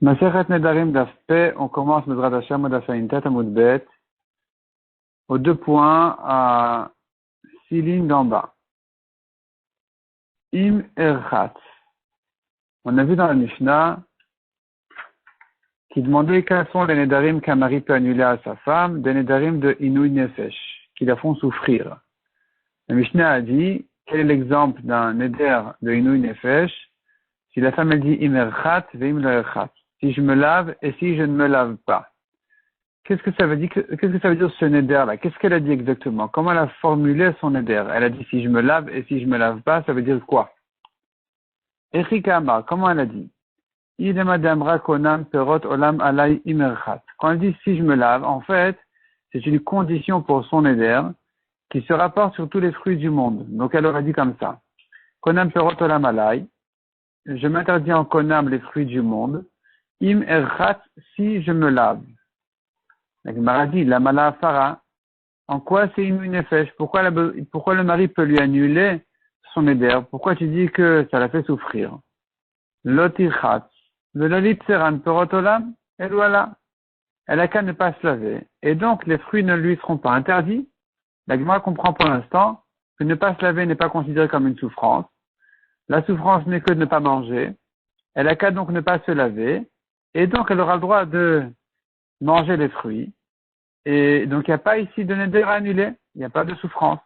Masechet Nedarim Daf P, on commence Bezrat Hashem Daf Ayin Tet Amud Bet, aux 2 points à 6 lignes d'en bas. Im Erchat. On a vu dans la Mishnah qui demandait quels sont les Nedarim qu'un mari peut annuler à sa femme, des Nedarim de Inouï Nefesh, qui la font souffrir. La Mishnah a dit, quel est l'exemple d'un Neder de Inouï Nefesh? Si la femme elle dit Im Erchat, Veim Lo Erchat. Si je me lave et si je ne me lave pas. Qu'est-ce que ça veut dire ce neder-là? Qu'est-ce qu'elle a dit exactement? Comment elle a formulé son neder? Elle a dit si je me lave et si je me lave pas, ça veut dire quoi? Echikama, comment elle a dit? Quand elle dit si je me lave, en fait, c'est une condition pour son neder qui se rapporte sur tous les fruits du monde. Donc elle aurait dit comme ça. Konam perot olam alay. Je m'interdis en konam les fruits du monde. Im erchat, si je me lave. La Gemara dit, la mala fara, en quoi c'est une nefesh? Pourquoi le mari peut lui annuler son éder? Pourquoi tu dis que ça la fait souffrir? Lotirchat, velolit seran perotolam, et voilà. Elle a qu'à ne pas se laver. Et donc, les fruits ne lui seront pas interdits. La Gemara comprend pour l'instant que ne pas se laver n'est pas considéré comme une souffrance. La souffrance n'est que de ne pas manger. Elle a qu'à donc ne pas se laver. Et donc, elle aura le droit de manger les fruits. Et donc, il n'y a pas ici de neder annulé. Il n'y a pas de souffrance.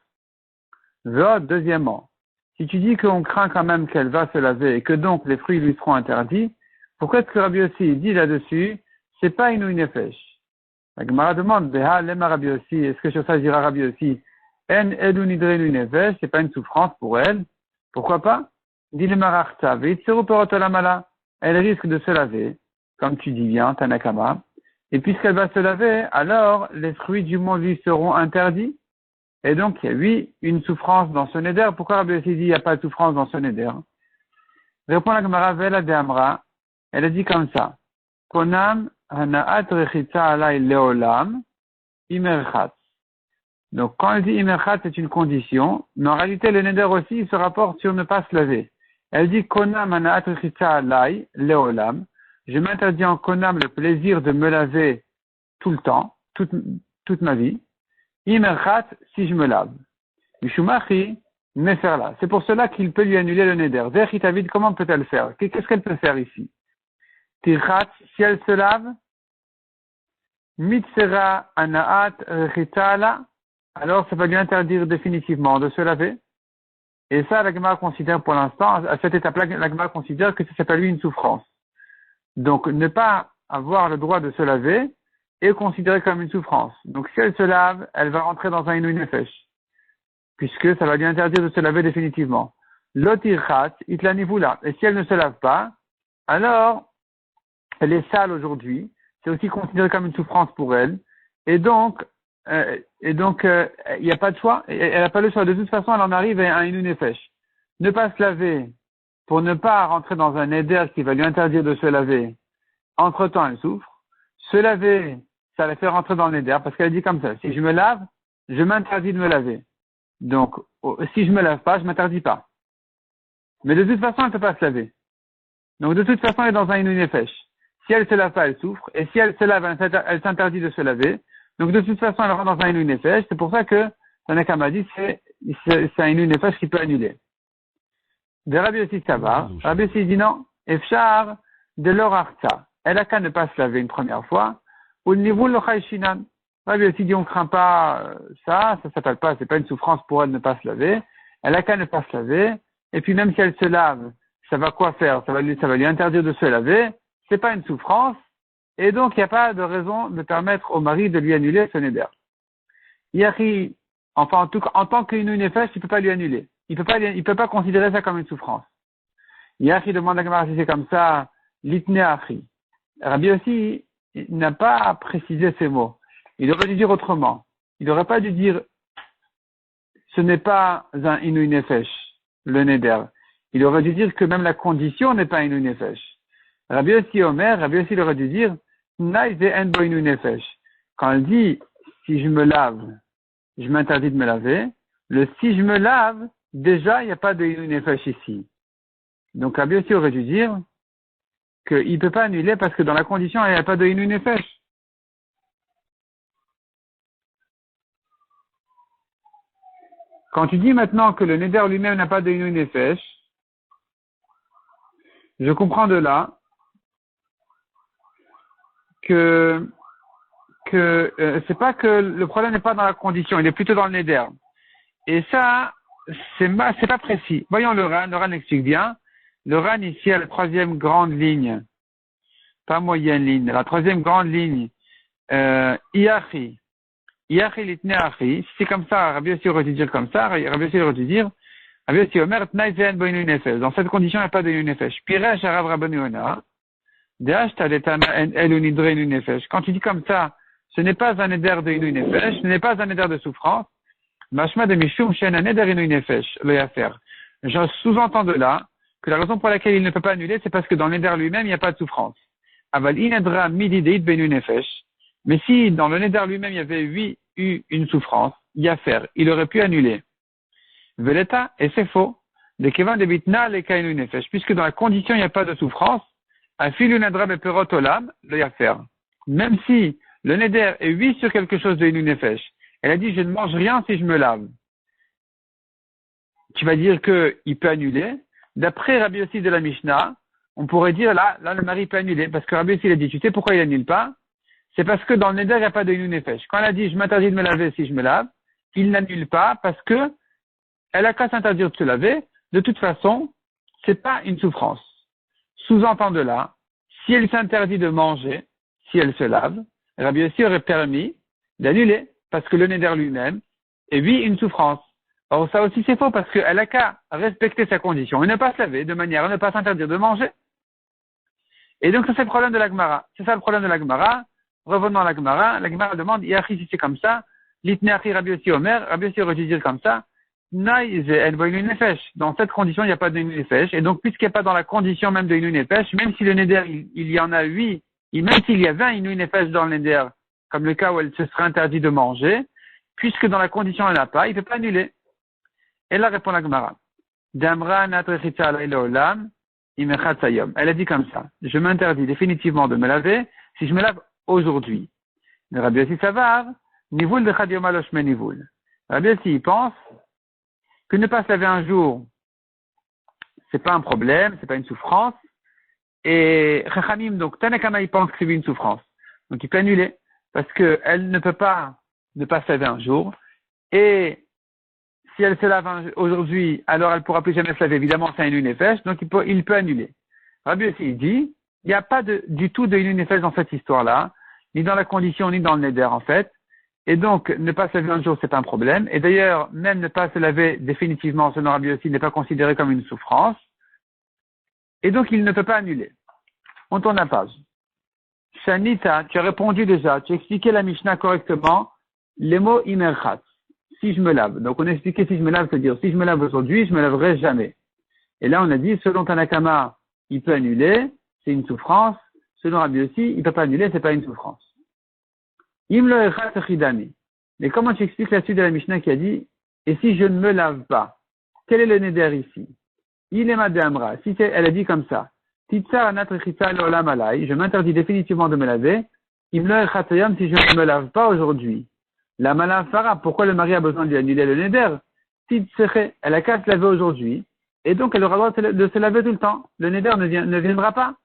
Deuxièmement, si tu dis qu'on craint quand même qu'elle va se laver et que donc les fruits lui seront interdits, pourquoi est-ce que Rabbi Yossi dit là-dessus, c'est pas une nefesh? La Gemara demande, Beha lema Rabbi Yossi, est-ce que sur ça dira Rabbi Yossi, en edu nidre nefesh, c'est pas une souffrance pour elle? Pourquoi pas? Dit le marachta, veitseru perot olamala, elle risque de se laver, comme tu dis bien, Tanakama, et puisqu'elle va se laver, alors les fruits du monde lui seront interdits. Et donc, il y a, oui, une souffrance dans ce neder. Pourquoi Rabbi Yossi dit il n'y a pas de souffrance dans ce neder? Répond la Gemara Vela de Amra, elle a dit comme ça. Konam hanaat rechitza alay leolam imerchat. Donc, quand elle dit imerchat, c'est une condition, mais en réalité, le neder aussi, il se rapporte sur ne pas se laver. Elle dit konam hanaat rechitza alay leolam. Je m'interdis en konam le plaisir de me laver tout le temps, toute ma vie. Imerchat, si je me lave. Mishumachi, meferla. C'est pour cela qu'il peut lui annuler le neder. Verchitavid, comment peut-elle faire? Qu'est-ce qu'elle peut faire ici? Tirchat, si elle se lave. Mitsera anaat rechitala. Alors, ça va lui interdire définitivement de se laver. Et ça, la Gemara considère pour l'instant, à cette étape-là, la Gemara considère que ça s'appelle lui une souffrance. Donc, ne pas avoir le droit de se laver est considéré comme une souffrance. Donc, si elle se lave, elle va rentrer dans un inouï nefesh, puisque ça va lui interdire de se laver définitivement. Lotirchat, itlanivula. Et si elle ne se lave pas, alors, elle est sale aujourd'hui. C'est aussi considéré comme une souffrance pour elle. Et donc, il n'y a pas de choix. Elle n'a pas le choix. De toute façon, elle en arrive à un inouï nefesh. Ne pas se laver pour ne pas rentrer dans un éder qui va lui interdire de se laver. Entre-temps, elle souffre. Se laver, ça la fait rentrer dans le neder parce qu'elle dit comme ça. Si je me lave, je m'interdis de me laver. Donc, si je me lave pas, je m'interdis pas. Mais de toute façon, elle ne peut pas se laver. Donc, de toute façon, elle est dans un inouï nefesh. Si elle se lave pas, elle souffre. Et si elle se lave, elle s'interdit de se laver. Donc, de toute façon, elle rentre dans un inouï nefesh. C'est pour ça que Tanakama dit c'est un inouï nefesh qui peut annuler. De Rabbi Yossi Savar, Rabbi Yossi dit non. Efshar de l'orarta. Elle a qu'à ne pas se laver une première fois. Ou le niveau l'ochaïchinan. Rabbi Yossi dit on craint pas ça s'appelle pas, c'est pas une souffrance pour elle de ne pas se laver. Elle a qu'à ne pas se laver. Et puis même si elle se lave, ça va quoi faire? Ça va lui interdire de se laver. C'est pas une souffrance. Et donc il n'y a pas de raison de permettre au mari de lui annuler ce neder. Yari, enfin en tout cas, en tant qu'une nefesh, il peut pas lui annuler. Il peut pas considérer ça comme une souffrance. Yari demande à Gemara si c'est comme ça, litne achi. Rabbi Yossi n'a pas précisé ces mots. Il aurait dû dire autrement. Il n'aurait pas dû dire ce n'est pas un inouï nefesh, le neder. Il aurait dû dire que même la condition n'est pas un inouï nefesh. Rabbi Yossi il aurait dû dire naïs ve en bo inouï nefesh. Quand elle dit si je me lave, je m'interdis de me laver, le si je me lave, déjà il n'y a pas de inouï nefesh ici. Donc Rabbi Yossi aurait dû dire qu'il ne peut pas annuler parce que dans la condition, il n'y a pas de inu nefesh. Quand tu dis maintenant que le neder lui-même n'a pas de inu nefesh, je comprends de là que c'est pas que le problème n'est pas dans la condition, il est plutôt dans le neder. Et ça, c'est pas précis. Voyons le RAN explique bien. Le RAN ici à la troisième grande ligne, pas moyenne ligne, la troisième grande ligne, Iachi litne achi, si c'est comme ça, Rabbi Yossi aurait dû dire comme ça, Rabbi Yossi aurait dû dire, Rabbi Yossi Omer, Tnai Zen Boinu Nefesh. Dans cette condition, il n'y a pas de Nefesh. Piresh Arav Rabbanu Yonah, Deach Tadetana El Unidre Nefesh. Quand tu dis comme ça, ce n'est pas un éder de Nefesh, ce n'est pas un éder de souffrance, Mashma de Mishum Shen un éder Nefesh, le Yafer. Je sous-entends de là que la raison pour laquelle il ne peut pas annuler, c'est parce que dans l'éder lui-même, il n'y a pas de souffrance. Aval Inedra Midi Deit Benu Nefesh. Mais si dans le neder lui-même il y avait eu une souffrance, Yafer, il aurait pu annuler. Veleta, et c'est faux. De Kevin de Bitna le Kainu Nefesh, puisque dans la condition il n'y a pas de souffrance, Afil Unadra Beperot Olam, le Yafer. Même si le neder est oui sur quelque chose de Inu Nefesh, elle a dit je ne mange rien si je me lave. Tu vas dire qu'il peut annuler. D'après Rabbi Yossi de la Mishnah, on pourrait dire là le mari peut annuler, parce que Rabbi Yossi il a dit, tu sais pourquoi il annule pas? C'est parce que dans le neder, il n'y a pas de Inu Nefesh. Quand elle a dit, je m'interdis de me laver si je me lave, il n'annule pas parce que elle a qu'à s'interdire de se laver. De toute façon, c'est pas une souffrance. Sous-entend de là, si elle s'interdit de manger, si elle se lave, Rabbi Yossi aurait permis d'annuler parce que le neder lui-même est oui une souffrance. Or, ça aussi c'est faux parce qu'elle a qu'à respecter sa condition et ne pas se laver de manière à ne pas s'interdire de manger. Et donc, ça c'est le problème de la Gemara. C'est ça le problème de la Gemara. Revenons à la Gemara demande, Yachi, si c'est comme ça, Litneachi Rabbi Yossi Omer, Rabbi Yossi aurait dû dire comme ça, Naï El Boinu Nefesh. Dans cette condition, il n'y a pas de Inu Nefesh. Et donc, puisqu'il n'y a pas dans la condition même de Inu Nefesh, même si le Neder, il y en a 8, même s'il y a 20 Inu Nefesh dans le Neder, comme le cas où elle se serait interdit de manger, puisque dans la condition elle n'a pas, il ne peut pas annuler. Et là répond la Gemara. Damra Natrechitza Alayla Olam, Imechat Sayom. Elle a dit comme ça, je m'interdis définitivement de me laver si je me lave aujourd'hui. Mais Rabbi Yossi Savar, Nivoul de Chadiom Aloshme Nivoul. Rabbi Yossi, il pense que ne pas se laver un jour, c'est pas un problème, c'est pas une souffrance. Et Chachamim, donc Tanakama, il pense que c'est une souffrance. Donc il peut annuler, parce qu'elle ne peut pas ne pas se laver un jour. Et si elle se lave aujourd'hui, alors elle pourra plus jamais se laver. Évidemment, c'est un Inu Nefesh, donc il peut annuler. Rabbi Yossi, il dit, il n'y a pas du tout de Inu Nefesh dans cette histoire-là, ni dans la condition, ni dans le neder, en fait. Et donc, ne pas se laver un jour, c'est pas un problème. Et d'ailleurs, même ne pas se laver définitivement, selon Rabbi Yossi, n'est pas considéré comme une souffrance. Et donc, il ne peut pas annuler. On tourne la page. Shanita, tu as répondu déjà, tu as expliqué la Mishnah correctement, les mots imerchat. Si je me lave. Donc, on a expliqué si je me lave, c'est-à-dire, si je me lave aujourd'hui, je me laverai jamais. Et là, on a dit, selon Tanakama, il peut annuler, c'est une souffrance. Selon Rabbi Yossi, il ne peut pas annuler, c'est pas une souffrance. Mais comment tu expliques la suite de la Mishnah qui a dit, et si je ne me lave pas, quel est le neder ici? Il est madamra. Si elle a dit comme ça, je m'interdis définitivement de me laver, si je ne me lave pas aujourd'hui. La malafara, pourquoi le mari a besoin de lui annuler le neder? Elle a qu'à se laver aujourd'hui, et donc elle aura le droit de se laver tout le temps. Le neder ne viendra pas,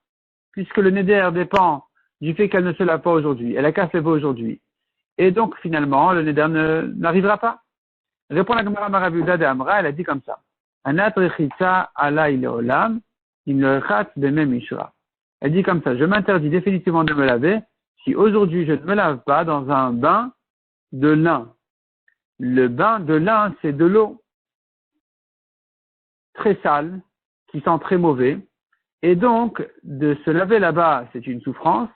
puisque le neder dépend du fait qu'elle ne se lave pas aujourd'hui. Elle a qu'à se laver aujourd'hui. Et donc, finalement, le neder n'arrivera pas. Répond la Gemara Maraviuda de Amra, elle a dit comme ça. Anat rechitza alay leolam, im lechat bemem mishra. Elle dit comme ça, je m'interdis définitivement de me laver si aujourd'hui je ne me lave pas dans un bain de lin. Le bain de lin, c'est de l'eau très sale, qui sent très mauvais. Et donc, de se laver là-bas, c'est une souffrance.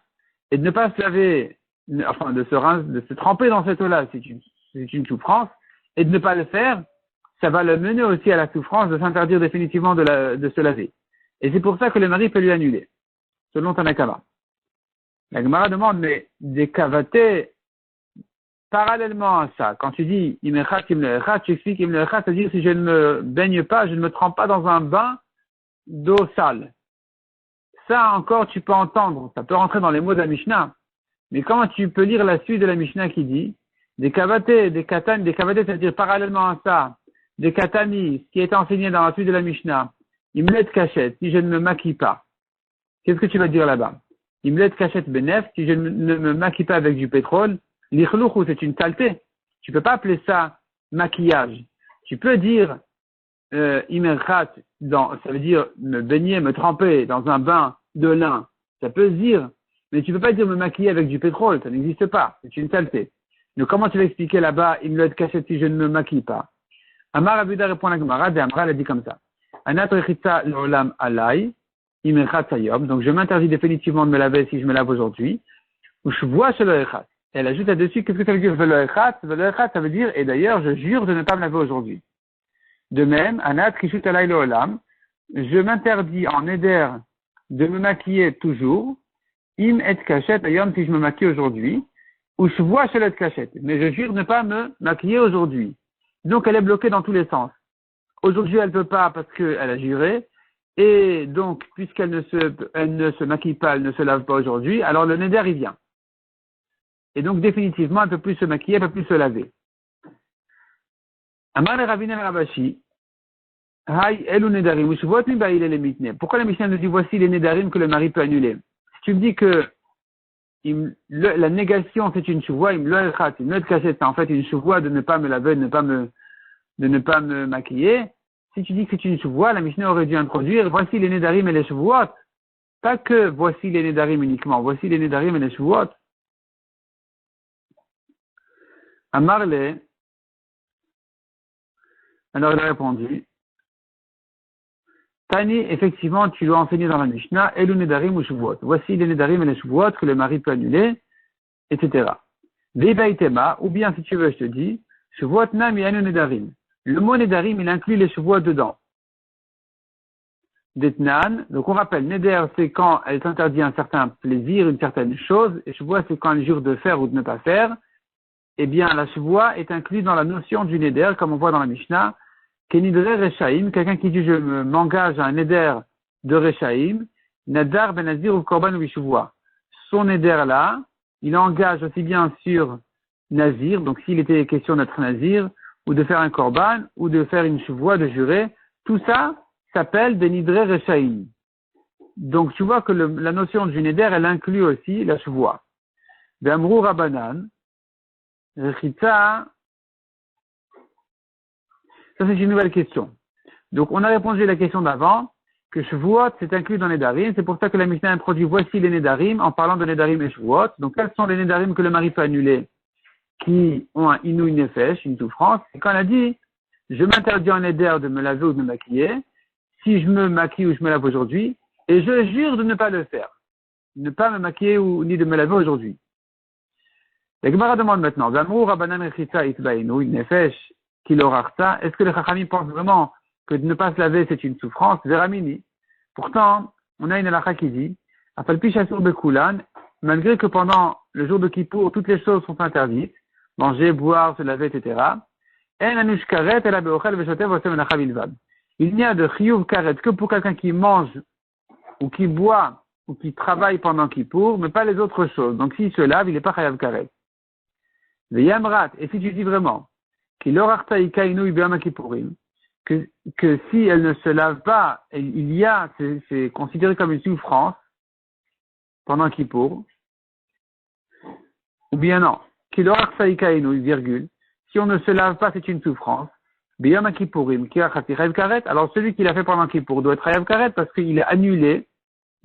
Et de ne pas se laver, enfin, de se tremper dans cette eau-là, c'est une souffrance. Et de ne pas le faire, ça va le mener aussi à la souffrance de s'interdire définitivement de se laver. Et c'est pour ça que le mari peut lui annuler, selon Tanakama. La Gemara demande, mais des kavatés, parallèlement à ça, quand tu dis imechat, imlechat, tu expliques imlechat, c'est-à-dire si je ne me baigne pas, je ne me trempe pas dans un bain d'eau sale. ça encore tu peux entendre, ça peut rentrer dans les mots de la Mishnah. Mais comment tu peux lire la suite de la Mishnah qui dit des kavatés, des katanis, des kavatés, c'est-à-dire parallèlement à ça, des katanis, ce qui est enseigné dans la suite de la Mishnah, imlet cachette, si je ne me maquille pas. Qu'est-ce que tu vas dire là-bas? Imlet cachette benef, si je ne me maquille pas avec du pétrole, l'ikhlouchou, c'est une saleté. Tu peux pas appeler ça maquillage. Tu peux dire imerchat, ça veut dire me baigner, me tremper dans un bain de lin. Ça peut se dire, mais tu peux pas dire me maquiller avec du pétrole, ça n'existe pas. C'est une saleté. Donc comment tu vas expliquer là-bas, imlet cachette si je ne me maquille pas? Amar Abuda répond à la Gemara, et Amra elle a dit comme ça. Anat rechitza l'olam alay, imerchat sayom. Donc je m'interdis définitivement de me laver si je me lave aujourd'hui. Ou je vois chez le echat. Elle ajoute là-dessus, qu'est-ce que ça veut dire velo echat? Velo echat, ça veut dire, et d'ailleurs, je jure de ne pas me laver aujourd'hui. De même, Anat rechitza alay l'olam, je m'interdis en éder de me maquiller toujours. Im et cachette, ayom, si je me maquille aujourd'hui. Ou je vois chez le cachette. Mais je jure de ne pas me maquiller aujourd'hui. Donc elle est bloquée dans tous les sens. Aujourd'hui elle ne peut pas parce qu'elle a juré. Et donc, puisqu'elle ne se maquille pas, elle ne se lave pas aujourd'hui, alors le neder il vient. Et donc définitivement elle ne peut plus se maquiller, elle ne peut plus se laver. Amar le Ravina el Rabashi, Hay elu nedarim, ushvot mi ba'il el mitne. Pourquoi la Mishnah nous dit voici les nedarim que le mari peut annuler? Si tu me dis que la négation c'est une chouvoie, une autre cachette, c'est en fait une chouvoie de ne pas me laver, de ne pas me maquiller. Si tu dis que c'est une chouvoie, la Mishnah aurait dû introduire voici les nedarim et les chouvoiot. Pas que voici les nedarim uniquement, voici les nedarim et les chouvoiot. Amarle, alors il a répondu, Tani, effectivement, tu dois enseigner dans la Mishnah, Elu nedarim ou chouvoiot. Voici les nedarim et les chouvoiot que le mari peut annuler, etc. Vebaitema, ou bien si tu veux, je te dis, chouvoiot nam yanu nedarim. Le mot nedarim, il inclut les chouvoiot dedans. Detnan, donc on rappelle, neder, c'est quand elle s'interdit un certain plaisir, une certaine chose, et chouvoiot, c'est quand elle jure de faire ou de ne pas faire. Eh bien, la chouvoiot est inclue dans la notion du neder, comme on voit dans la Mishnah, Kenidre Rechaim, quelqu'un qui dit je m'engage à un neder de Rechaim, Nadar ben Nazir ou Korban ou Bishuvua. Son neder là, il engage aussi bien sur Nazir, donc s'il était question d'être Nazir, ou de faire un Korban, ou de faire une Shuvua, de jurer, tout ça s'appelle des Nidre Rechaim. Donc tu vois que la notion du neder, elle inclut aussi la Shuvua. Be'amrou Rabanan, Rechitza, ça, c'est une nouvelle question. Donc, on a répondu à la question d'avant, que Shavuot, c'est inclus dans les Nedarim. C'est pour ça que la Mishnah introduit voici les Nedarim, en parlant de Nedarim et Shavuot. Donc, quels sont les Nedarim que le mari peut annuler, qui ont un Inou Nefesh, une souffrance? Et quand elle a dit, je m'interdis en Neder de me laver ou de me maquiller, si je me maquille ou je me lave aujourd'hui, et je jure de ne pas le faire. Ne pas me maquiller ou ni de me laver aujourd'hui. La Gemara demande maintenant, V'amrou Rabbanan Rechitza Itbainu, Nefesh, est-ce que les Chachamim pensent vraiment que de ne pas se laver c'est une souffrance? Veramini. Pourtant, on a une halakha qui dit, Afalpi Shasur Bekulan, malgré que pendant le jour de Kippour, toutes les choses sont interdites, manger, boire, se laver, etc. Il n'y a de chiyuv karet que pour quelqu'un qui mange, ou qui boit, ou qui travaille pendant Kippour, mais pas les autres choses. Donc s'il se lave, il n'est pas chayav karet. Veyamrat, et si tu dis vraiment, que si elle ne se lave pas, c'est considéré comme une souffrance pendant Kippour, ou bien non, virgule, si on ne se lave pas, c'est une souffrance, alors celui qui l'a fait pendant Kippour doit être chayav karet parce qu'il a annulé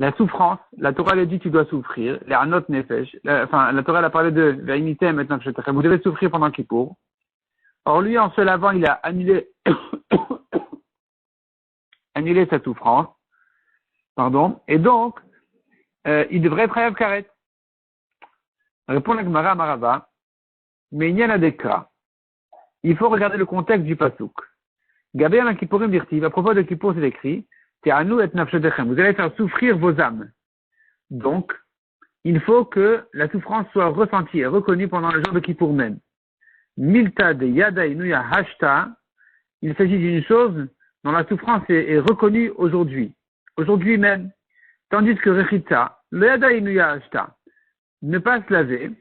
la souffrance. La Torah lui dit tu dois souffrir, les anot nefesh, la Torah elle a parlé de vérité maintenant que vous devez souffrir pendant Kippour. Or, lui, en se lavant, il a annulé sa souffrance. Pardon. Et donc, il devrait être chayav karet. Répond la Gemara Marava. Mais il y en a des cas. Il faut regarder le contexte du pasuk. Gabé al Kippourim dirtiv. À propos de Kippour, c'est écrit, Te'anu et nafshetechem. Vous allez faire souffrir vos âmes. Donc, il faut que la souffrance soit ressentie et reconnue pendant le jour de Kippour même. Milta de yada inuya hashta, il s'agit d'une chose dont la souffrance est reconnue aujourd'hui même. Tandis que Rechitza, le Yadainu Yashta, ne pas se laver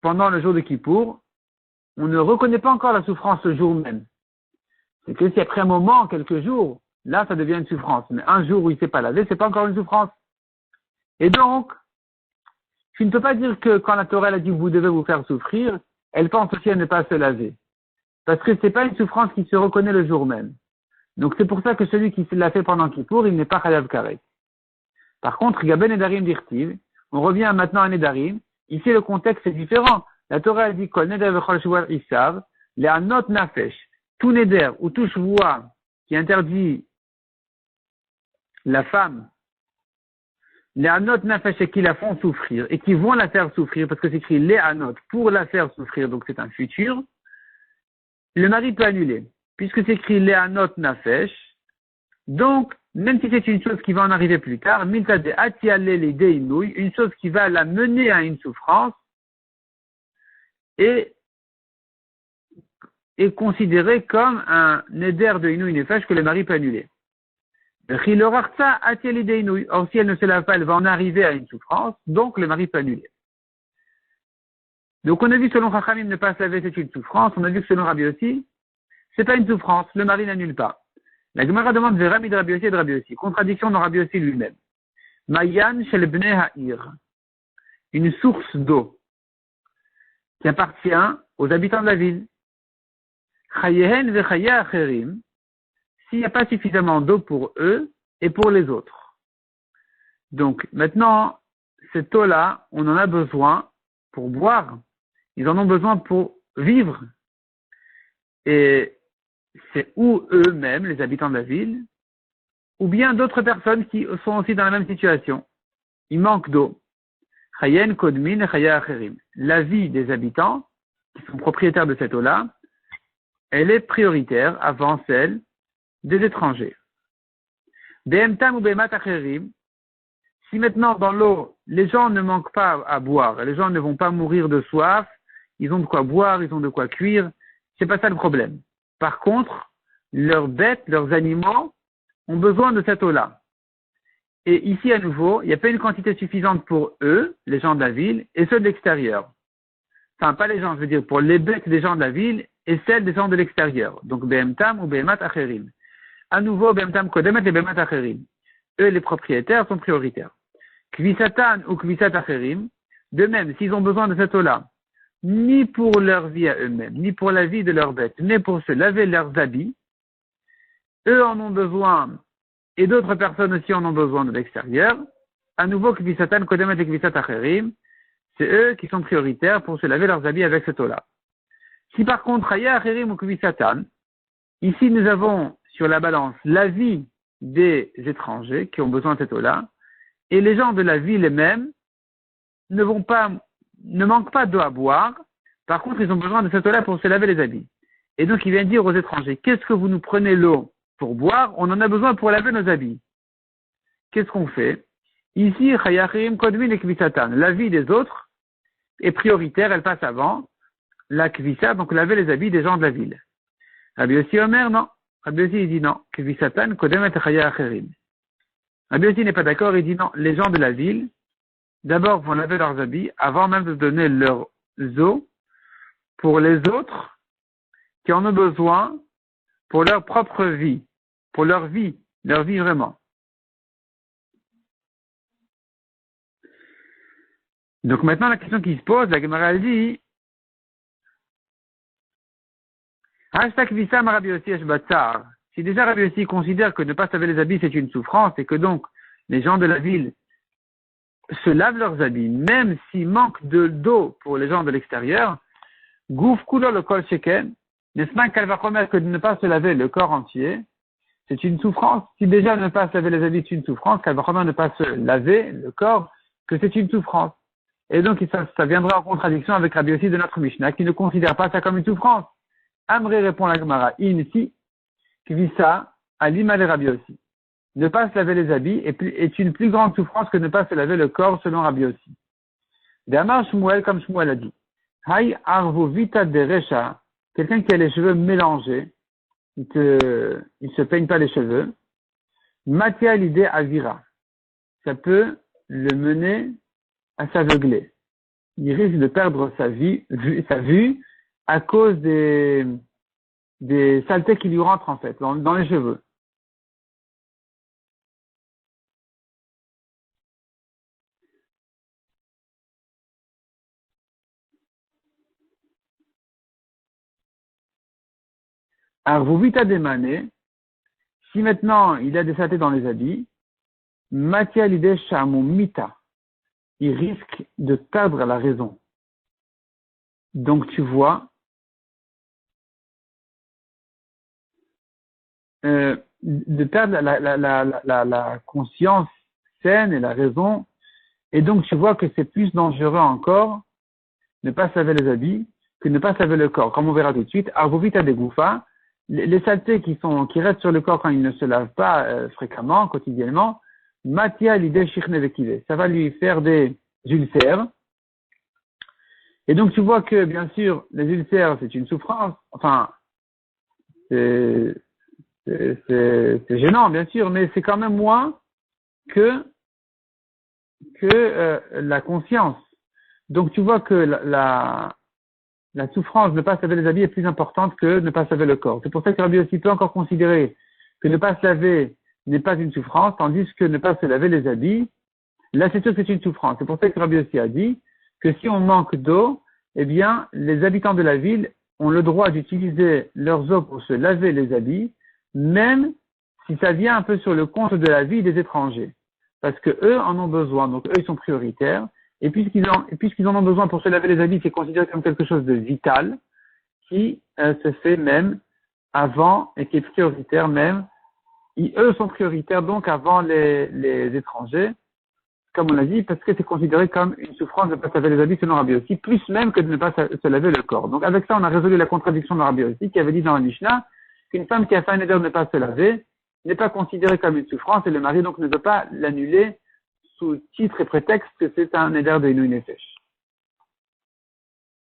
pendant le jour de Kippour, on ne reconnaît pas encore la souffrance le jour même. C'est que si après un moment, quelques jours, là, ça devient une souffrance. Mais un jour où il ne s'est pas lavé, c'est pas encore une souffrance. Et donc, tu ne peux pas dire que quand la Torah a dit vous devez vous faire souffrir, elle pense aussi à ne pas se laver. Parce que c'est pas une souffrance qui se reconnaît le jour même. Donc c'est pour ça que celui qui l'a fait pendant Kippour, il n'est pas Chayav Karet. Par contre, Gaben Nedarim Dirtiv, on revient maintenant à Nedarim. Ici, le contexte est différent. La Torah a dit Kol Neder Vechol Shvuah Isav, les Anot Nafesh, tout Neder ou tout Shvuah qui interdit la femme, les Anot Nafesh et qui la font souffrir et qui vont la faire souffrir, parce que c'est écrit les Anot pour la faire souffrir, donc c'est un futur, le mari peut annuler. Puisque c'est écrit les Anot Nafesh, donc, même si c'est une chose qui va en arriver plus tard, une chose qui va la mener à une souffrance, est considérée comme un neder de inouï nefesh que le mari peut annuler. Or, si elle ne se lave pas, elle va en arriver à une souffrance, donc le mari peut annuler. Donc, on a vu selon Chachamim ne pas se laver, c'est une souffrance. On a vu que selon Rabbi aussi, c'est pas une souffrance, le mari n'annule pas. La Gemara demande vers Rami de Rabbi Yossi et de Rabbi Yossi. Contradiction dans Rabbi Yossi lui-même. Mayan shel bnei ha'ir. Une source d'eau qui appartient aux habitants de la ville. Chayehen vechaye acherim. S'il n'y a pas suffisamment d'eau pour eux et pour les autres. Donc, maintenant, cette eau-là, on en a besoin pour boire. Ils en ont besoin pour vivre. Et c'est ou eux-mêmes, les habitants de la ville, ou bien d'autres personnes qui sont aussi dans la même situation. Il manque d'eau. Chayen, Kodmin et Chaya Acherim. La vie des habitants, qui sont propriétaires de cette eau-là, elle est prioritaire avant celle des étrangers. Behemtam ou Behemat Acherim, si maintenant dans l'eau, les gens ne manquent pas à boire, les gens ne vont pas mourir de soif, ils ont de quoi boire, ils ont de quoi cuire, c'est pas ça le problème. Par contre, leurs bêtes, leurs animaux ont besoin de cette eau-là. Et ici, à nouveau, il n'y a pas une quantité suffisante pour eux, les gens de la ville, et ceux de l'extérieur. Enfin, pas les gens, je veux dire, pour les bêtes des gens de la ville et celles des gens de l'extérieur. Donc, Behemtam ou Behemat Acherim. À nouveau, Behemtam Kodemet et Behemat Acherim. Eux, les propriétaires, sont prioritaires. Kvisatan ou Kvisat Acherim. De même, s'ils ont besoin de cette eau-là, ni pour leur vie à eux-mêmes, ni pour la vie de leurs bêtes, ni pour se laver leurs habits, eux en ont besoin, et d'autres personnes aussi en ont besoin de l'extérieur. À nouveau, Kvisatan, Kodemet et Kvisat Acherim, c'est eux qui sont prioritaires pour se laver leurs habits avec cette eau-là. Si par contre, Chaya Acherim ou Kvisatan, ici nous avons sur la balance la vie des étrangers qui ont besoin de cette eau-là, et les gens de la ville eux-mêmes ne manquent pas d'eau à boire. Par contre, ils ont besoin de cette eau-là pour se laver les habits. Et donc, il vient dire aux étrangers, qu'est-ce que vous nous prenez l'eau pour boire? On en a besoin pour laver nos habits. Qu'est-ce qu'on fait? Ici, Chayachirim Kodmin et Kvisatan. La vie des autres est prioritaire, elle passe avant la Kvisa, donc laver les habits des gens de la ville. Rabbi Yossi Omer, non. Rabbi Yossi, il dit non. Kvisatan Kodemet et Chayachirim. Rabbi Yossi n'est pas d'accord, il dit non. Les gens de la ville, d'abord, vont laver leurs habits avant même de donner leurs eaux pour les autres qui en ont besoin pour leur propre vie, pour leur vie vraiment. Donc maintenant, la question qui se pose, la Gemara dit, si déjà Rabbi Yossi considère que ne pas se laver les habits c'est une souffrance et que donc les gens de la ville se lavent leurs habits, même s'il manque d'eau pour les gens de l'extérieur, Gouf Kulo le Kol Sheken, n'est-ce pas qu'elle va promettre que de ne pas se laver le corps entier, c'est une souffrance. Si déjà ne pas se laver les habits c'est une souffrance, qu'elle va promettre de ne pas se laver le corps, que c'est une souffrance. Et donc ça viendra en contradiction avec Rabbi Yossi de notre Mishnah, qui ne considère pas ça comme une souffrance. Amré répond la Gemara, insi, kvisa, alima le Rabbi Yossi. Ne pas se laver les habits est une plus grande souffrance que ne pas se laver le corps selon Rabbi Yossi. D'Amar Shmuel, comme Shmuel a dit, Hay arvo vita de recha, quelqu'un qui a les cheveux mélangés, il se peigne pas les cheveux, Matia l'idée avira. Ça peut le mener à s'aveugler. Il risque de perdre sa vue à cause des saletés qui lui rentrent en fait, dans les cheveux. Alors, vous vite à démaner, si maintenant il a des saletés dans les habits, Matia l'idée chamou mita, il risque de perdre la raison. Donc tu vois, de perdre la conscience saine et la raison, et donc tu vois que c'est plus dangereux encore ne pas se laver les habits que ne pas se laver le corps, comme on verra tout de suite. Arvovita des gouffas, les saletés qui restent sur le corps quand il ne se lave pas fréquemment, quotidiennement, matia l'idée shirnevekive, ça va lui faire des ulcères. Et donc tu vois que bien sûr les ulcères c'est une souffrance, enfin c'est gênant bien sûr, mais c'est quand même moins que la conscience. Donc tu vois que la souffrance de ne pas se laver les habits est plus importante que ne pas se laver le corps. C'est pour ça que Rabbi aussi peut encore considérer que ne pas se laver n'est pas une souffrance, tandis que ne pas se laver les habits, là c'est sûr que c'est une souffrance. C'est pour ça que Rabbi aussi a dit que si on manque d'eau, eh bien les habitants de la ville ont le droit d'utiliser leurs eaux pour se laver les habits, même si ça vient un peu sur le compte de la vie des étrangers. Parce que eux en ont besoin, donc eux ils sont prioritaires. Et puisqu'ils en ont besoin pour se laver les habits, c'est considéré comme quelque chose de vital qui se fait même avant et qui est prioritaire même. Eux sont prioritaires donc avant les étrangers, comme on l'a dit, parce que c'est considéré comme une souffrance de ne pas se laver les habits selon Rabbi aussi, plus même que de ne pas se laver le corps. Donc avec ça, on a résolu la contradiction de Rabbi aussi, qui avait dit dans la Mishnah qu'une femme qui a fait un éder de ne pas se laver n'est pas considérée comme une souffrance et le mari donc ne peut pas l'annuler sous titre et prétexte que c'est un éder de Inouï Nefesh.